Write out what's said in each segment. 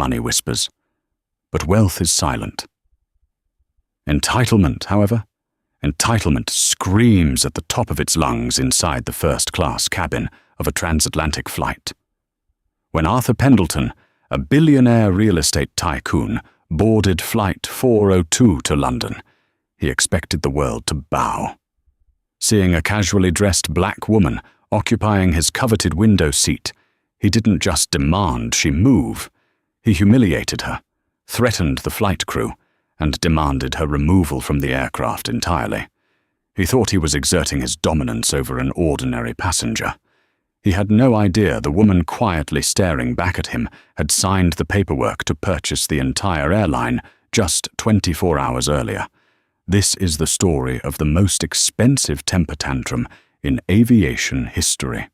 money whispers, but wealth is silent. Entitlement, however, entitlement screams at the top of its lungs inside the first-class cabin of a transatlantic flight. When Arthur Pendleton, a billionaire real estate tycoon, boarded Flight 402 to London, he expected the world to bow. Seeing a casually dressed black woman occupying his coveted window seat, he didn't just demand she move. He humiliated her, threatened the flight crew, and demanded her removal from the aircraft entirely. He thought he was exerting his dominance over an ordinary passenger. He had no idea the woman quietly staring back at him had signed the paperwork to purchase the entire airline just 24 hours earlier. This is the story of the most expensive temper tantrum in aviation history.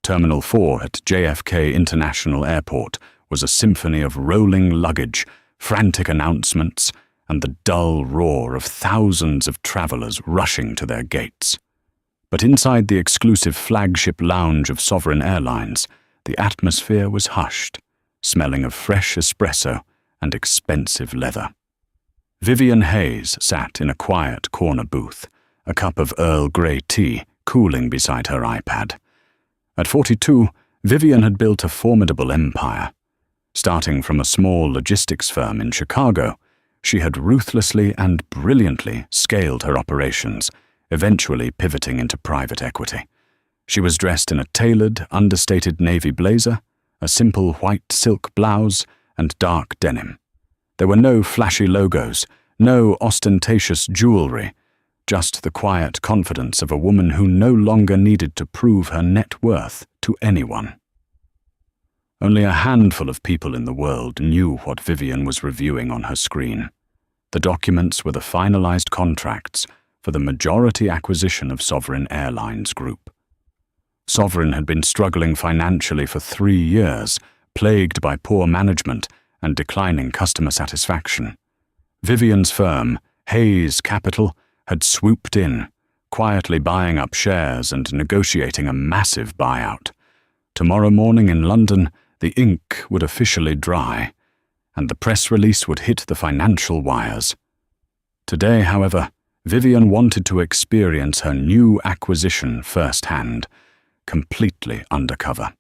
Terminal 4 at JFK International Airport was a symphony of rolling luggage, frantic announcements, and the dull roar of thousands of travelers rushing to their gates. But inside the exclusive flagship lounge of Sovereign Airlines, the atmosphere was hushed, smelling of fresh espresso and expensive leather. Vivian Hayes sat in a quiet corner booth, a cup of Earl Grey tea cooling beside her iPad. At 42, Vivian had built a formidable empire. Starting from a small logistics firm in Chicago, she had ruthlessly and brilliantly scaled her operations, eventually pivoting into private equity. She was dressed in a tailored, understated navy blazer, a simple white silk blouse, and dark denim. There were no flashy logos, no ostentatious jewelry, just the quiet confidence of a woman who no longer needed to prove her net worth to anyone. Only a handful of people in the world knew what Vivian was reviewing on her screen. The documents were the finalized contracts for the majority acquisition of Sovereign Airlines Group. Sovereign had been struggling financially for 3 years, plagued by poor management and declining customer satisfaction. Vivian's firm, Hayes Capital, had swooped in, quietly buying up shares and negotiating a massive buyout. Tomorrow morning in London, the ink would officially dry, and the press release would hit the financial wires. Today, however, Vivian wanted to experience her new acquisition firsthand, completely undercover.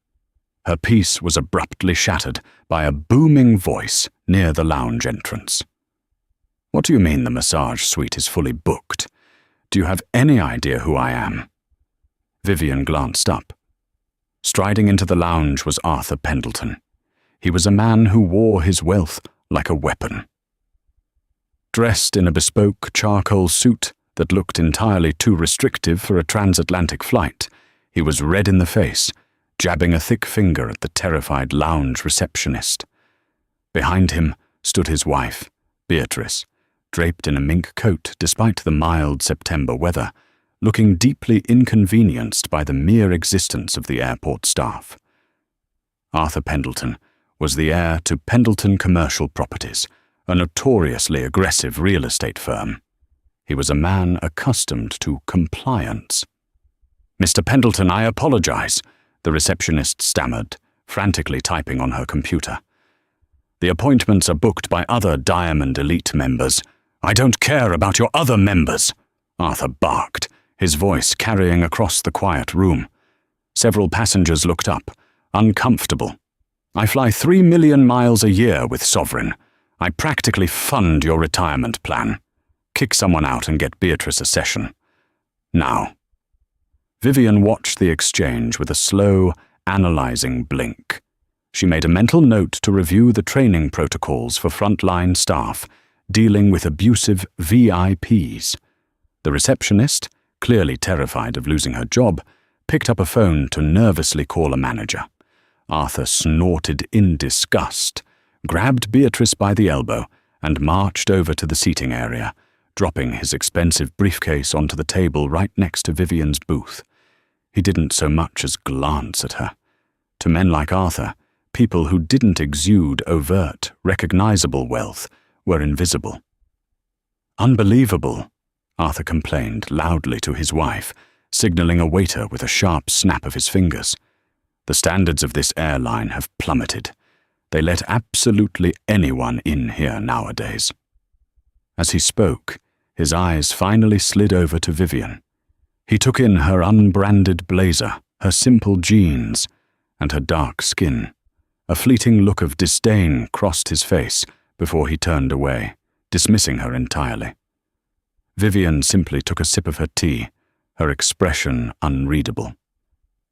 Her peace was abruptly shattered by a booming voice near the lounge entrance. "What do you mean the massage suite is fully booked? Do you have any idea who I am?" Vivian glanced up. Striding into the lounge was Arthur Pendleton. He was a man who wore his wealth like a weapon. Dressed in a bespoke charcoal suit that looked entirely too restrictive for a transatlantic flight, he was red in the face, jabbing a thick finger at the terrified lounge receptionist. Behind him stood his wife, Beatrice, draped in a mink coat despite the mild September weather, looking deeply inconvenienced by the mere existence of the airport staff. Arthur Pendleton was the heir to Pendleton Commercial Properties, a notoriously aggressive real estate firm. He was a man accustomed to compliance. "Mr. Pendleton, I apologize," the receptionist stammered, frantically typing on her computer. "The appointments are booked by other Diamond Elite members." "I don't care about your other members," Arthur barked, his voice carrying across the quiet room. Several passengers looked up, uncomfortable. "I fly 3 million miles a year with Sovereign. I practically fund your retirement plan. Kick someone out and get Beatrice a session. Now." Vivian watched the exchange with a slow, analyzing blink. She made a mental note to review the training protocols for frontline staff dealing with abusive VIPs. The receptionist, clearly terrified of losing her job, picked up a phone to nervously call a manager. Arthur snorted in disgust, grabbed Beatrice by the elbow, and marched over to the seating area, dropping his expensive briefcase onto the table right next to Vivian's booth. He didn't so much as glance at her. To men like Arthur, people who didn't exude overt, recognizable wealth were invisible. "Unbelievable," Arthur complained loudly to his wife, signaling a waiter with a sharp snap of his fingers. "The standards of this airline have plummeted. They let absolutely anyone in here nowadays. As he spoke, his eyes finally slid over to Vivian. He took in her unbranded blazer, her simple jeans, and her dark skin. A fleeting look of disdain crossed his face before he turned away, dismissing her entirely. Vivian simply took a sip of her tea, her expression unreadable.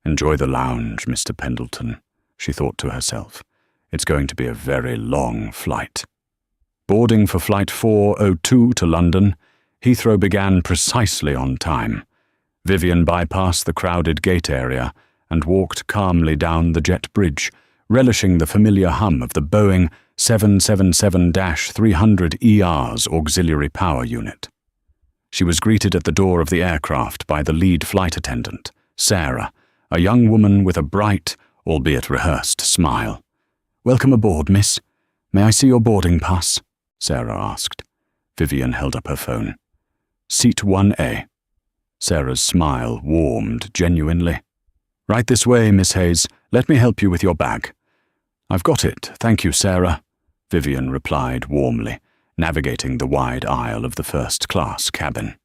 "Enjoy the lounge, Mr. Pendleton," she thought to herself. "It's going to be a very long flight." Boarding for Flight 402 to London, Heathrow began precisely on time. Vivian bypassed the crowded gate area and walked calmly down the jet bridge, relishing the familiar hum of the Boeing 777-300ER's auxiliary power unit. She was greeted at the door of the aircraft by the lead flight attendant, Sarah, a young woman with a bright, albeit rehearsed, smile. "Welcome aboard, miss. May I see your boarding pass?" Sarah asked. Vivian held up her phone. "Seat 1A. Sarah's smile warmed genuinely. "Right this way, Miss Hayes. Let me help you with your bag." "I've got it, thank you, Sarah," Vivian replied warmly, navigating the wide aisle of the first-class cabin.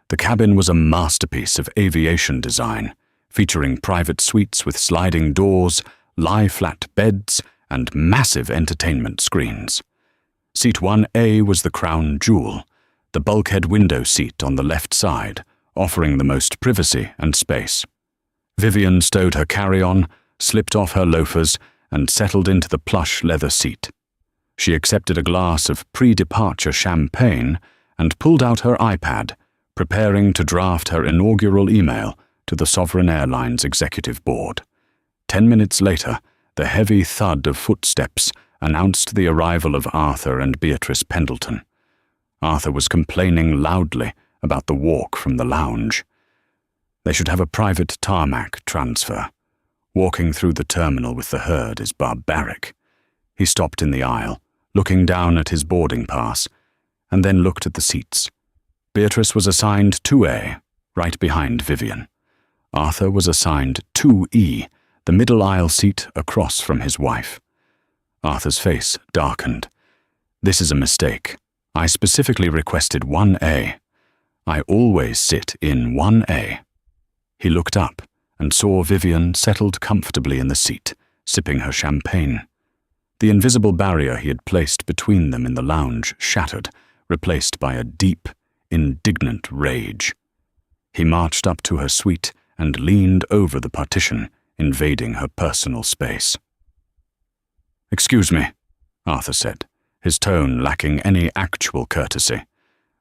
The cabin was a masterpiece of aviation design, featuring private suites with sliding doors, lie-flat beds, and massive entertainment screens. Seat 1A was the crown jewel, the bulkhead window seat on the left side, offering the most privacy and space. Vivian stowed her carry-on, slipped off her loafers, and settled into the plush leather seat. She accepted a glass of pre-departure champagne and pulled out her iPad, preparing to draft her inaugural email to the Sovereign Airlines Executive Board. 10 minutes later, the heavy thud of footsteps announced the arrival of Arthur and Beatrice Pendleton. Arthur was complaining loudly about the walk from the lounge. They should have a private tarmac transfer. Walking through the terminal with the herd is barbaric. He stopped in the aisle, looking down at his boarding pass, and then looked at the seats. Beatrice was assigned 2A, right behind Vivian. Arthur was assigned 2E, the middle aisle seat across from his wife. Arthur's face darkened. "This is a mistake. I specifically requested 1A. I always sit in 1A. He looked up and saw Vivian settled comfortably in the seat, sipping her champagne. The invisible barrier he had placed between them in the lounge shattered, replaced by a deep, indignant rage. He marched up to her suite and leaned over the partition, invading her personal space. "Excuse me," Arthur said, his tone lacking any actual courtesy.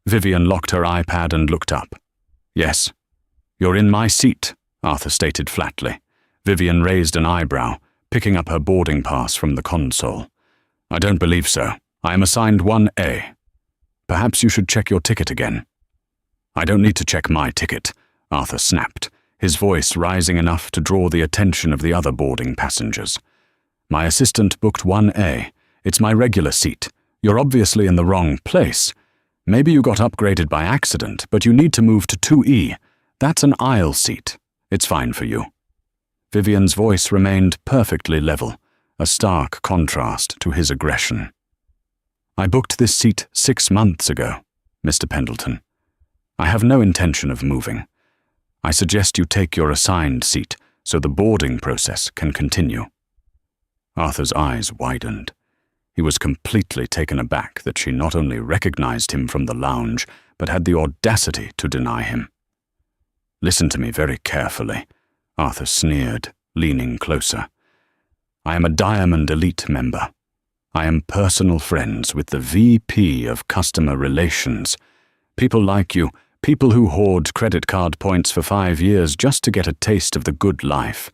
Vivian locked her iPad and looked up. "Yes." "You're in my seat," Arthur stated flatly. Vivian raised an eyebrow, picking up her boarding pass from the console. "I don't believe so. I am assigned 1A. Perhaps you should check your ticket again." "I don't need to check my ticket," Arthur snapped, his voice rising enough to draw the attention of the other boarding passengers. "My assistant booked 1A. It's my regular seat. You're obviously in the wrong place. Maybe you got upgraded by accident, but you need to move to 2E. That's an aisle seat. It's fine for you." Vivian's voice remained perfectly level, a stark contrast to his aggression. "I booked this seat 6 months ago, Mr. Pendleton. I have no intention of moving. I suggest you take your assigned seat so the boarding process can continue." Arthur's eyes widened. He was completely taken aback that she not only recognized him from the lounge, but had the audacity to deny him. "Listen to me very carefully," Arthur sneered, leaning closer. "I am a Diamond Elite member. I am personal friends with the VP of Customer Relations. People like you, people who hoard credit card points for 5 years just to get a taste of the good life,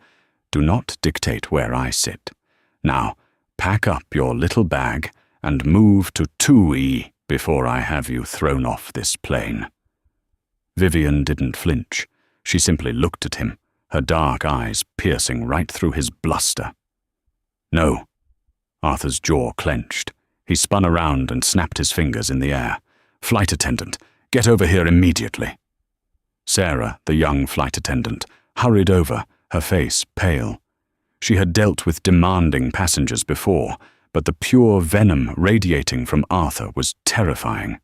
do not dictate where I sit. Now, pack up your little bag and move to 2E before I have you thrown off this plane." Vivian didn't flinch. She simply looked at him, her dark eyes piercing right through his bluster. "No." Arthur's jaw clenched. He spun around and snapped his fingers in the air. "Flight attendant, get over here immediately." Sarah, the young flight attendant, hurried over, her face pale. She had dealt with demanding passengers before, but the pure venom radiating from Arthur was terrifying.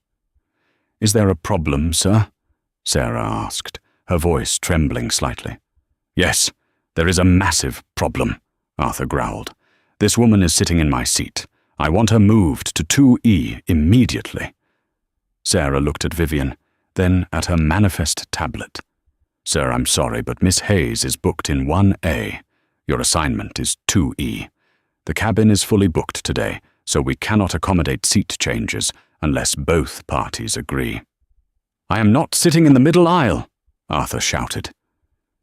"Is there a problem, sir?" Sarah asked, her voice trembling slightly. "Yes, there is a massive problem," Arthur growled. "This woman is sitting in my seat. I want her moved to 2E immediately." Sarah looked at Vivian, then at her manifest tablet. "Sir, I'm sorry, but Miss Hayes is booked in 1A. Your assignment is 2E. The cabin is fully booked today, so we cannot accommodate seat changes unless both parties agree." "I am not sitting in the middle aisle," Arthur shouted.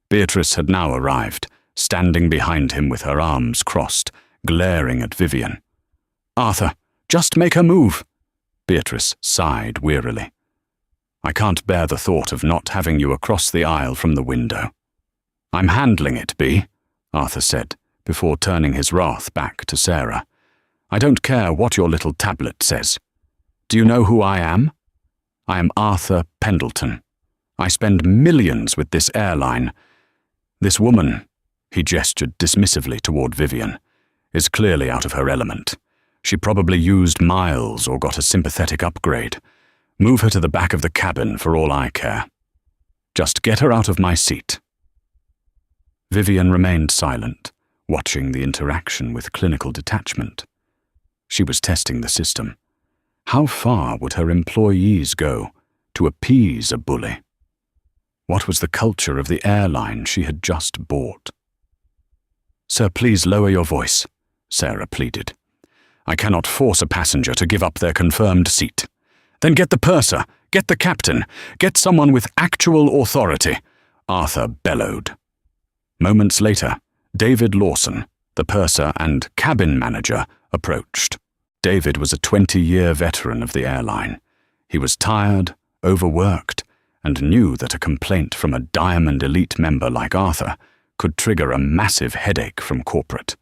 Beatrice had now arrived, standing behind him with her arms crossed, glaring at Vivian. "Arthur, just make her move." Beatrice sighed wearily. "I can't bear the thought of not having you across the aisle from the window." "I'm handling it, Bea," Arthur said, before turning his wrath back to Sarah. "I don't care what your little tablet says. Do you know who I am? I am Arthur Pendleton. I spend millions with this airline. This woman," he gestured dismissively toward Vivian, "is clearly out of her element. She probably used miles or got a sympathetic upgrade. Move her to the back of the cabin for all I care. Just get her out of my seat." Vivian remained silent, watching the interaction with clinical detachment. She was testing the system. How far would her employees go to appease a bully? What was the culture of the airline she had just bought? "Sir, please lower your voice," Sarah pleaded. "I cannot force a passenger to give up their confirmed seat." "Then get the purser, get the captain, get someone with actual authority," Arthur bellowed. Moments later, David Lawson, the purser and cabin manager, approached. David was a 20-year veteran of the airline. He was tired, overworked, and knew that a complaint from a Diamond Elite member like Arthur could trigger a massive headache from corporate.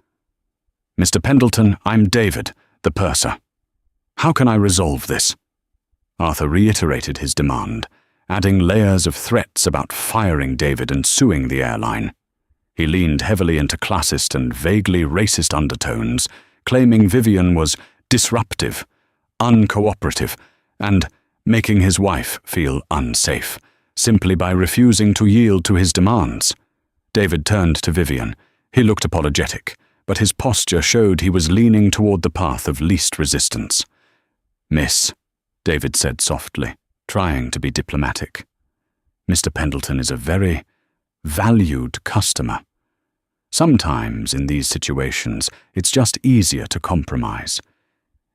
"Mr. Pendleton, I'm David, the purser. How can I resolve this?" Arthur reiterated his demand, adding layers of threats about firing David and suing the airline. He leaned heavily into classist and vaguely racist undertones, claiming Vivian was disruptive, uncooperative, and making his wife feel unsafe, simply by refusing to yield to his demands. David turned to Vivian. He looked apologetic, but his posture showed he was leaning toward the path of least resistance. "Miss," David said softly, trying to be diplomatic, "Mr. Pendleton is a very valued customer. Sometimes in these situations, it's just easier to compromise.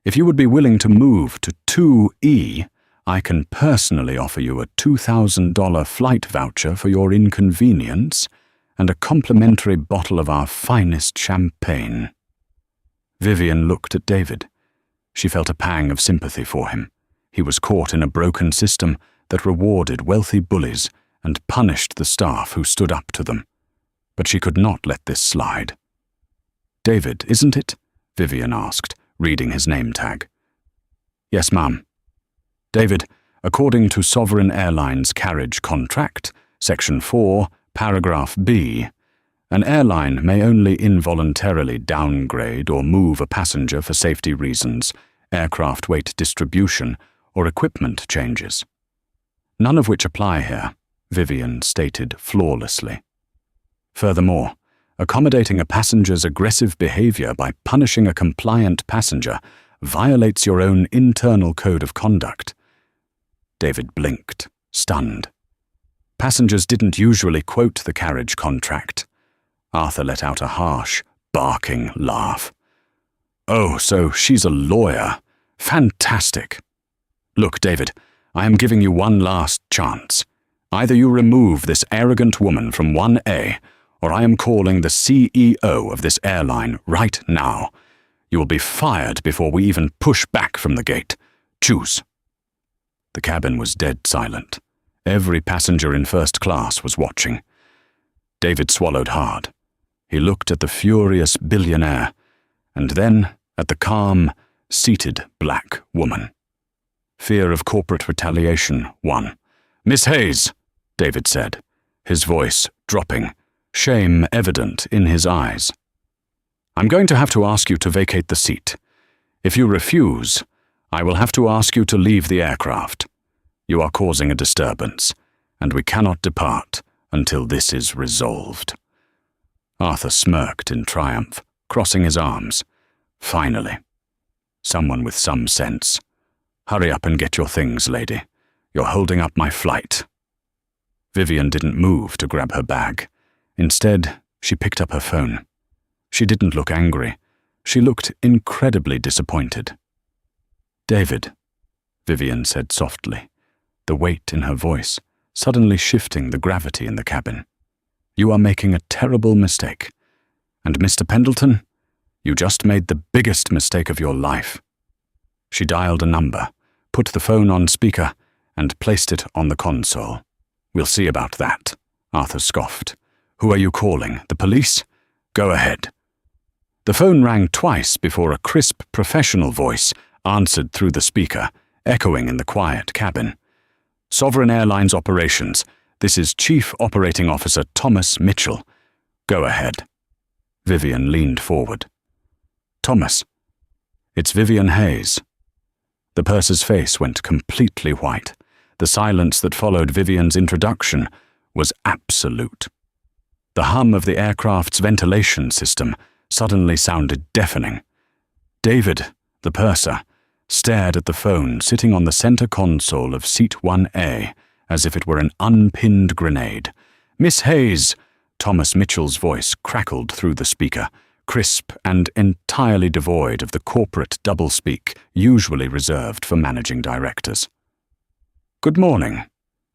If you would be willing to move to 2E, I can personally offer you a $2,000 flight voucher for your inconvenience and a complimentary bottle of our finest champagne." Vivian looked at David. She felt a pang of sympathy for him. He was caught in a broken system that rewarded wealthy bullies and punished the staff who stood up to them. But she could not let this slide. "David, isn't it?" Vivian asked, reading his name tag. "Yes, ma'am." "David, according to Sovereign Airlines Carriage Contract, Section 4, Paragraph B, an airline may only involuntarily downgrade or move a passenger for safety reasons, aircraft weight distribution, or equipment changes." "None of which apply here," Vivian stated flawlessly. "Furthermore, accommodating a passenger's aggressive behavior by punishing a compliant passenger violates your own internal code of conduct." David blinked, stunned. Passengers didn't usually quote the carriage contract. Arthur let out a harsh, barking laugh. "Oh, so she's a lawyer. Fantastic. Look, David, I am giving you one last chance. Either you remove this arrogant woman from 1A, or I am calling the CEO of this airline right now. You will be fired before we even push back from the gate. Choose." The cabin was dead silent. Every passenger in first class was watching. David swallowed hard. He looked at the furious billionaire, and then at the calm, seated black woman. Fear of corporate retaliation won. "Miss Hayes," David said, his voice dropping, shame evident in his eyes. I'm going to have to ask you to vacate the seat. If you refuse, I will have to ask you to leave the aircraft. You are causing a disturbance, and we cannot depart until this is resolved." Arthur smirked in triumph, crossing his arms. Finally. Someone with some sense. "Hurry up and get your things, lady. You're holding up my flight." Vivian didn't move to grab her bag. Instead, she picked up her phone. She didn't look angry. She looked incredibly disappointed. "David," Vivian said softly, the weight in her voice suddenly shifting the gravity in the cabin. "You are making a terrible mistake. And Mr. Pendleton, you just made the biggest mistake of your life." She dialed a number, put the phone on speaker, and placed it on the console. "We'll see about that," Arthur scoffed. "Who are you calling? The police? Go ahead." The phone rang twice before a crisp, professional voice answered through the speaker, echoing in the quiet cabin. "Sovereign Airlines Operations. This is Chief Operating Officer Thomas Mitchell. Go ahead." Vivian leaned forward. "Thomas." "It's Vivian Hayes." The purser's face went completely white. The silence that followed Vivian's introduction was absolute. The hum of the aircraft's ventilation system suddenly sounded deafening. David, the purser, stared at the phone sitting on the center console of seat 1A as if it were an unpinned grenade. "Miss Hayes," Thomas Mitchell's voice crackled through the speaker, crisp and entirely devoid of the corporate doublespeak usually reserved for managing directors. "Good morning.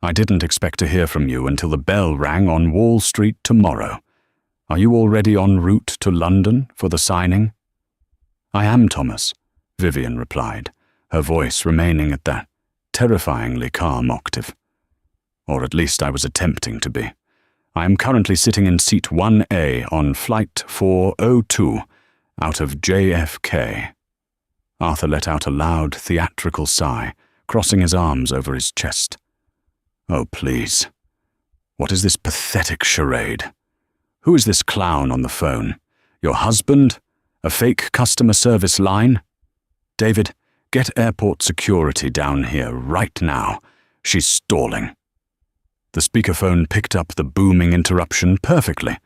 I didn't expect to hear from you until the bell rang on Wall Street tomorrow. Are you already en route to London for the signing?" "I am, Thomas," Vivian replied, her voice remaining at that terrifyingly calm octave. "Or at least I was attempting to be. I am currently sitting in seat 1A on flight 402 out of JFK. Arthur let out a loud, theatrical sigh, crossing his arms over his chest. "Oh, please. What is this pathetic charade? Who is this clown on the phone? Your husband? A fake customer service line? David, get airport security down here right now. She's stalling." The speakerphone picked up the booming interruption perfectly.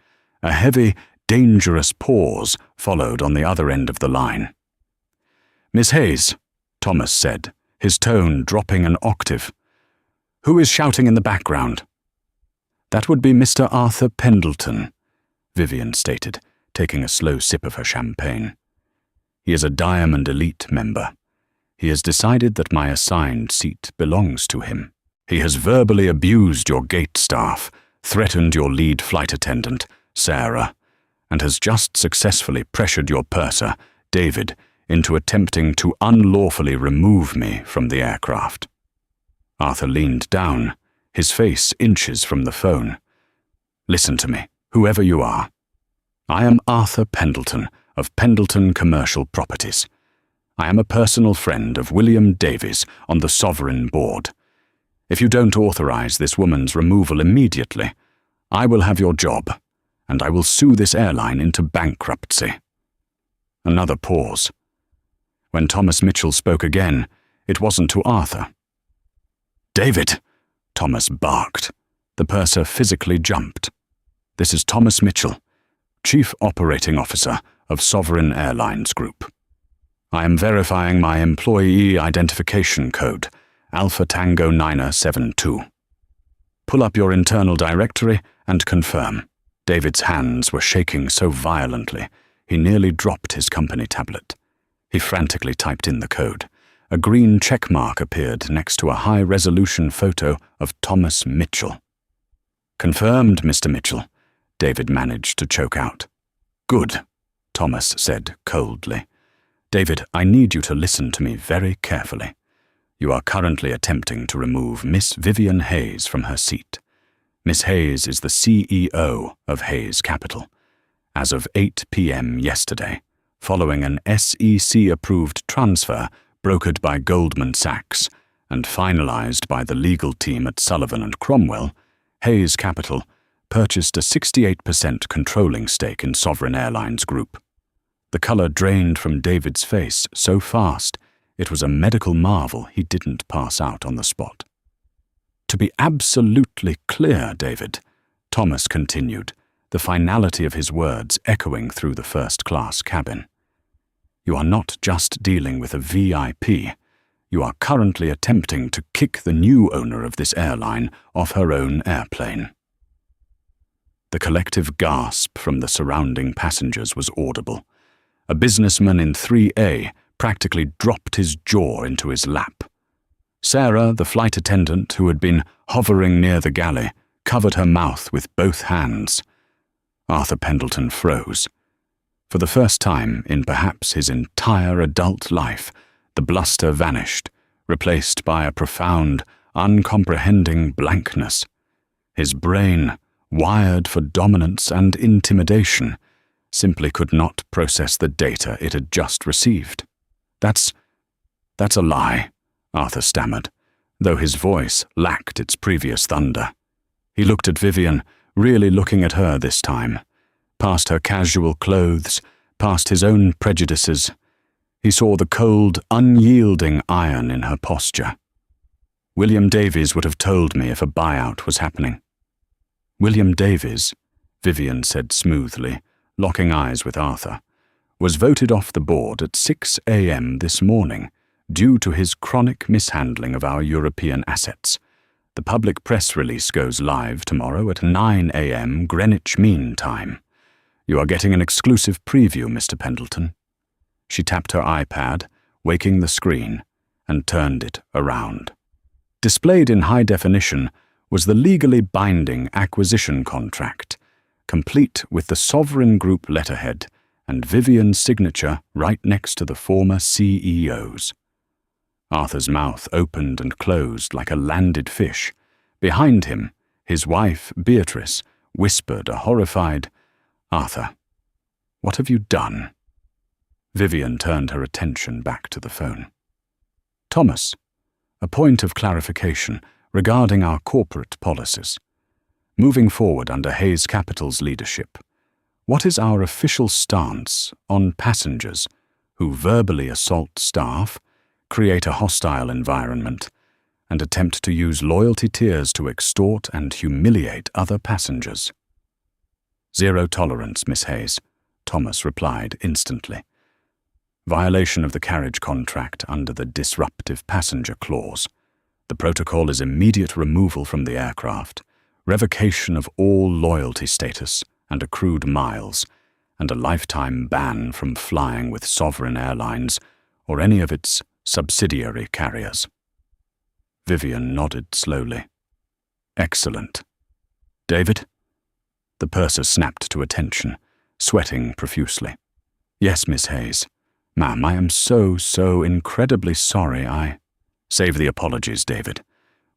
A heavy, dangerous pause followed on the other end of the line. "Miss Hayes," Thomas said, his tone dropping an octave. "Who is shouting in the background?" "That would be Mr. Arthur Pendleton," Vivian stated, taking a slow sip of her champagne. "He is a Diamond Elite member. He has decided that my assigned seat belongs to him. He has verbally abused your gate staff, threatened your lead flight attendant, Sarah, and has just successfully pressured your purser, David, into attempting to unlawfully remove me from the aircraft." Arthur leaned down, his face inches from the phone. "Listen to me, whoever you are. I am Arthur Pendleton of Pendleton Commercial Properties. I am a personal friend of William Davies on the Sovereign Board. If you don't authorize this woman's removal immediately, I will have your job, and I will sue this airline into bankruptcy." Another pause. When Thomas Mitchell spoke again, it wasn't to Arthur. "David!" Thomas barked. The purser physically jumped. "This is Thomas Mitchell, Chief Operating Officer of Sovereign Airlines Group. I am verifying my employee identification code, Alpha Tango 972. Pull up your internal directory and confirm." David's hands were shaking so violently, he nearly dropped his company tablet. He frantically typed in the code. A green check mark appeared next to a high-resolution photo of Thomas Mitchell. "Confirmed, Mr. Mitchell," David managed to choke out. "Good," Thomas said coldly. "David, I need you to listen to me very carefully. You are currently attempting to remove Miss Vivian Hayes from her seat. Miss Hayes is the CEO of Hayes Capital. As of 8 p.m. yesterday, following an SEC-approved transfer brokered by Goldman Sachs and finalized by the legal team at Sullivan & Cromwell, Hayes Capital purchased a 68% controlling stake in Sovereign Airlines Group. The color drained from David's face so fast it was a medical marvel he didn't pass out on the spot. "To be absolutely clear, David," Thomas continued, the finality of his words echoing through the first-class cabin. "You are not just dealing with a VIP. You are currently attempting to kick the new owner of this airline off her own airplane." The collective gasp from the surrounding passengers was audible. A businessman in 3A practically dropped his jaw into his lap. Sarah, the flight attendant who had been hovering near the galley, covered her mouth with both hands. Arthur Pendleton froze. For the first time in perhaps his entire adult life, the bluster vanished, replaced by a profound, uncomprehending blankness. His brain, wired for dominance and intimidation, simply could not process the data it had just received. That's a lie," Arthur stammered, though his voice lacked its previous thunder. He looked at Vivian, really looking at her this time, past her casual clothes, past his own prejudices. He saw the cold, unyielding iron in her posture. "William Davies would have told me if a buyout was happening." "William Davies," Vivian said smoothly, locking eyes with Arthur, "was voted off the board at 6 a.m. this morning due to his chronic mishandling of our European assets. The public press release goes live tomorrow at 9 a.m. Greenwich Mean Time. You are getting an exclusive preview, Mr. Pendleton." She tapped her iPad, waking the screen, and turned it around. Displayed in high definition was the legally binding acquisition contract, complete with the Sovereign Group letterhead and Vivian's signature right next to the former CEO's. Arthur's mouth opened and closed like a landed fish. Behind him, his wife, Beatrice, whispered a horrified, "Arthur, what have you done?" Vivian turned her attention back to the phone. "Thomas, a point of clarification regarding our corporate policies. Moving forward under Hayes Capital's leadership, what is our official stance on passengers who verbally assault staff, create a hostile environment, and attempt to use loyalty tiers to extort and humiliate other passengers?" "Zero tolerance, Miss Hayes," Thomas replied instantly. "Violation of the carriage contract under the disruptive passenger clause. The protocol is immediate removal from the aircraft, revocation of all loyalty status and accrued miles, and a lifetime ban from flying with Sovereign Airlines or any of its subsidiary carriers." Vivian nodded slowly. "Excellent. David?" The purser snapped to attention, sweating profusely. "Yes, Miss Hayes. Ma'am, I am so incredibly sorry. Save the apologies, David.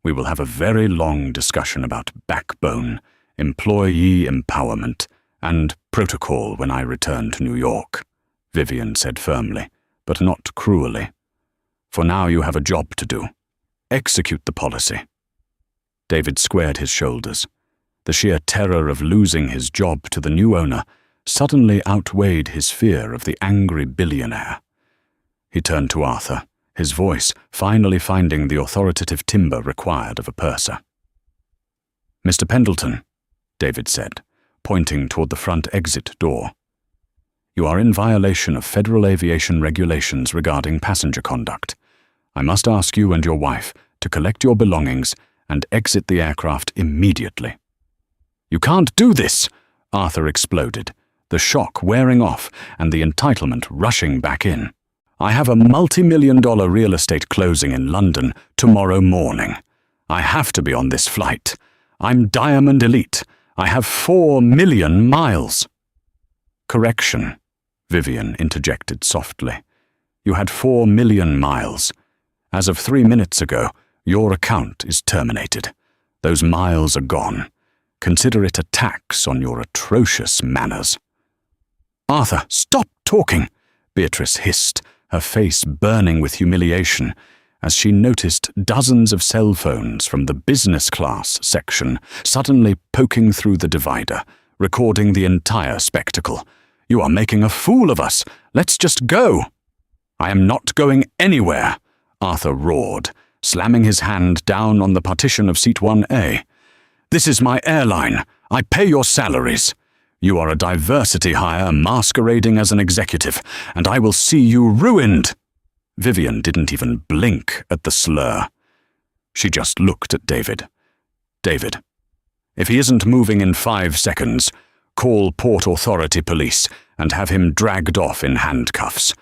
We will have a very long discussion about backbone, employee empowerment, and protocol when I return to New York," Vivian said firmly, but not cruelly. "For now you have a job to do. Execute the policy." David squared his shoulders. The sheer terror of losing his job to the new owner suddenly outweighed his fear of the angry billionaire. He turned to Arthur, his voice finally finding the authoritative timbre required of a purser. "Mr. Pendleton," David said, pointing toward the front exit door, "you are in violation of federal aviation regulations regarding passenger conduct. I must ask you and your wife to collect your belongings and exit the aircraft immediately." "You can't do this!" Arthur exploded, the shock wearing off and the entitlement rushing back in. "I have a multi-million-dollar real estate closing in London tomorrow morning. I have to be on this flight. I'm Diamond Elite. I have 4 million miles." "Correction," Vivian interjected softly. "You had 4 million miles. As of 3 minutes ago, your account is terminated. Those miles are gone. Consider it a tax on your atrocious manners." "Arthur, stop talking," Beatrice hissed, her face burning with humiliation, as she noticed dozens of cell phones from the business class section suddenly poking through the divider, recording the entire spectacle. "You are making a fool of us. Let's just go." "I am not going anywhere," Arthur roared, slamming his hand down on the partition of seat 1A. "This is my airline. I pay your salaries. You are a diversity hire masquerading as an executive, and I will see you ruined." Vivian didn't even blink at the slur. She just looked at David. "David, if he isn't moving in 5 seconds, call Port Authority police and have him dragged off in handcuffs.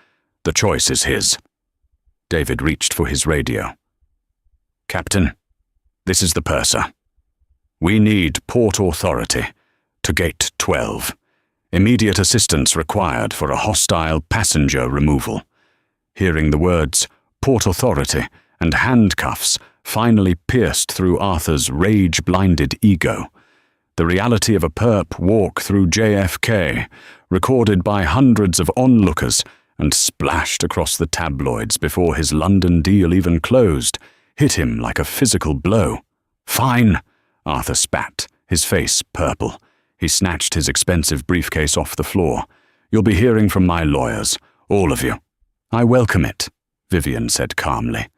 The choice is his." David reached for his radio. "Captain, this is the purser. We need Port Authority to Gate 12. Immediate assistance required for a hostile passenger removal." Hearing the words Port Authority and handcuffs finally pierced through Arthur's rage-blinded ego. The reality of a perp walk through JFK, recorded by hundreds of onlookers and splashed across the tabloids before his London deal even closed, hit him like a physical blow. "Fine," Arthur spat, his face purple. He snatched his expensive briefcase off the floor. "You'll be hearing from my lawyers, all of you." "I welcome it," Vivian said calmly.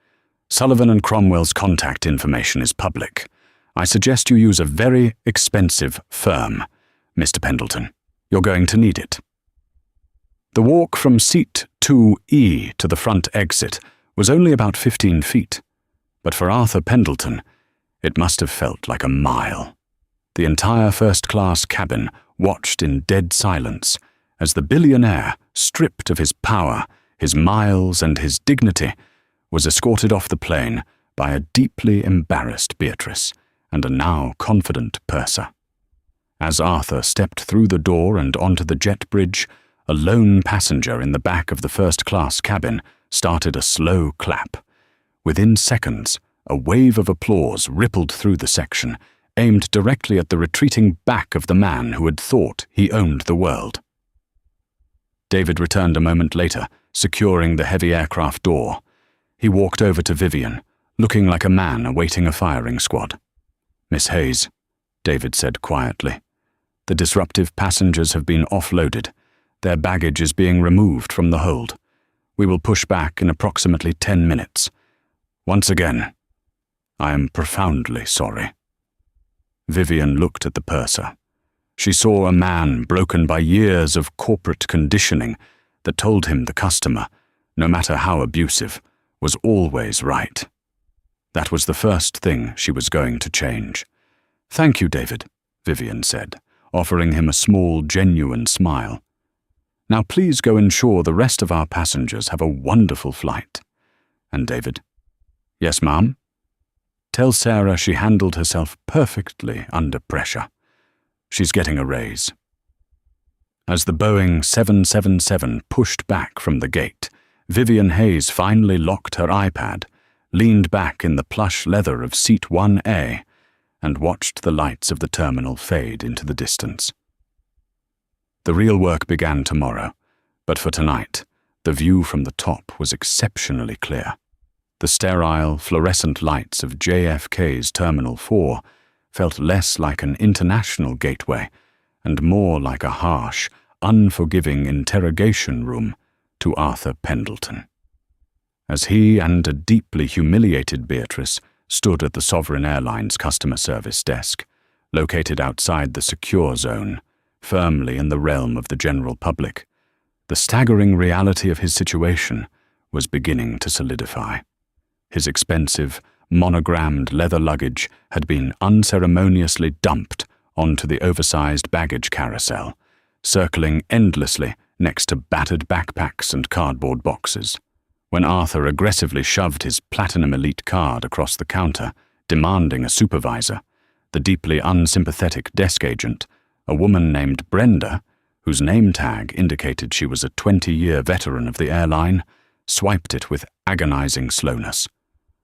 "Sullivan and Cromwell's contact information is public. I suggest you use a very expensive firm, Mr. Pendleton. You're going to need it." The walk from seat 2E to the front exit was only about 15 feet, but for Arthur Pendleton, it must have felt like a mile. The entire first-class cabin watched in dead silence as the billionaire, stripped of his power, his miles and his dignity, was escorted off the plane by a deeply embarrassed Beatrice and a now confident purser. As Arthur stepped through the door and onto the jet bridge, a lone passenger in the back of the first-class cabin started a slow clap. Within seconds, a wave of applause rippled through the section, aimed directly at the retreating back of the man who had thought he owned the world. David returned a moment later, securing the heavy aircraft door. He walked over to Vivian, looking like a man awaiting a firing squad. "Miss Hayes," David said quietly, "the disruptive passengers have been offloaded. Their baggage is being removed from the hold. We will push back in approximately 10 minutes. Once again, I am profoundly sorry." Vivian looked at the purser. She saw a man broken by years of corporate conditioning that told him the customer, no matter how abusive, was always right. That was the first thing she was going to change. "Thank you, David," Vivian said, offering him a small, genuine smile. "Now please go ensure the rest of our passengers have a wonderful flight." And David, "Yes, ma'am?" "Tell Sarah she handled herself perfectly under pressure. She's getting a raise." As the Boeing 777 pushed back from the gate, Vivian Hayes finally locked her iPad, leaned back in the plush leather of seat 1A, and watched the lights of the terminal fade into the distance. The real work began tomorrow, but for tonight, the view from the top was exceptionally clear. The sterile, fluorescent lights of JFK's Terminal 4 felt less like an international gateway and more like a harsh, unforgiving interrogation room to Arthur Pendleton. As he and a deeply humiliated Beatrice stood at the Sovereign Airlines customer service desk, located outside the secure zone, firmly in the realm of the general public, the staggering reality of his situation was beginning to solidify. His expensive, monogrammed leather luggage had been unceremoniously dumped onto the oversized baggage carousel, circling endlessly next to battered backpacks and cardboard boxes. When Arthur aggressively shoved his Platinum Elite card across the counter, demanding a supervisor, the deeply unsympathetic desk agent, a woman named Brenda, whose name tag indicated she was a 20-year veteran of the airline, swiped it with agonizing slowness.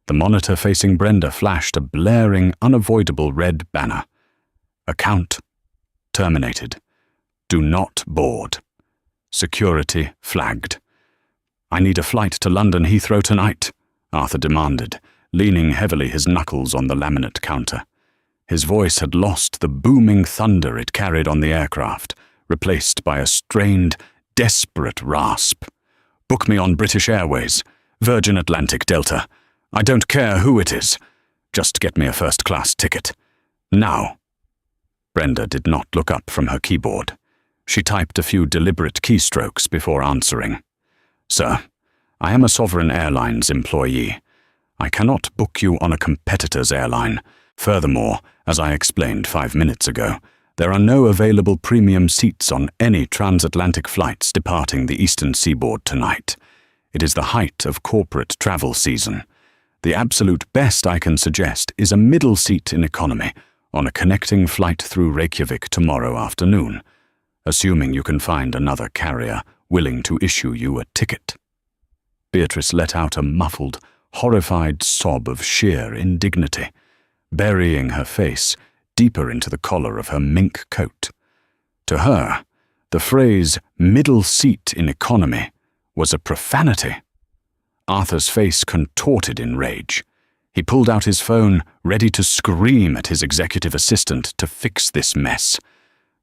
The monitor facing Brenda flashed a blaring, unavoidable red banner. "Account terminated. Do not board. Security flagged." "I need a flight to London Heathrow tonight," Arthur demanded, leaning heavily, his knuckles on the laminate counter. His voice had lost the booming thunder it carried on the aircraft, replaced by a strained, desperate rasp. "Book me on British Airways, Virgin Atlantic Delta. I don't care who it is. Just get me a first-class ticket. Now." Brenda did not look up from her keyboard. She typed a few deliberate keystrokes before answering. "Sir, I am a Sovereign Airlines employee. I cannot book you on a competitor's airline. Furthermore, as I explained 5 minutes ago, there are no available premium seats on any transatlantic flights departing the eastern seaboard tonight. It is the height of corporate travel season. The absolute best I can suggest is a middle seat in economy on a connecting flight through Reykjavik tomorrow afternoon, assuming you can find another carrier willing to issue you a ticket." Beatrice let out a muffled, horrified sob of sheer indignity, burying her face deeper into the collar of her mink coat. To her, the phrase "middle seat in economy" was a profanity. Arthur's face contorted in rage. He pulled out his phone, ready to scream at his executive assistant to fix this mess.